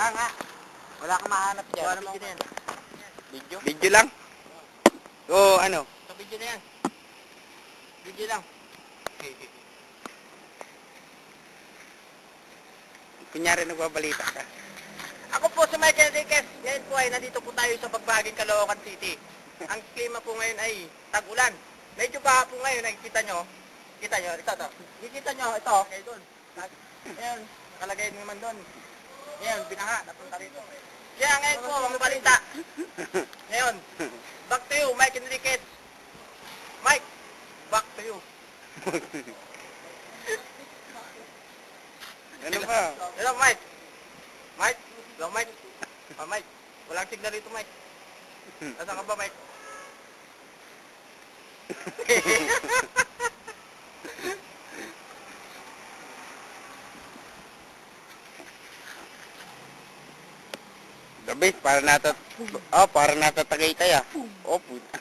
nga. Wala kang mahanap dyan. Wala naman yan. Video? Video lang? O ano? Sa video na yan. Video lang. Kunyari nagbabalita ka. Ako po si Michael Enriquez. Ngayon po ay nandito po tayo sa Bagbaging, Caloocan City. Ang klima po ngayon ay tag-ulan. Medyo baha po ngayon, nakikita nyo. Kita nyo, ito. Kikita nyo, ito. Okay, doon. Ayan, nakalagay naman doon. Ayan, binaha, napunta rito. Kaya ngayon po, ang balita. Ngayon, back to you, Mike Enriquez. Mike, back to you. Ano ba? Hello, Mike. Mike? Hello, Mike. Mike. Walang signal rito, Mike. Nasaan ka ba, Mike? Gabi, para natatagay tayo. Oh, puta.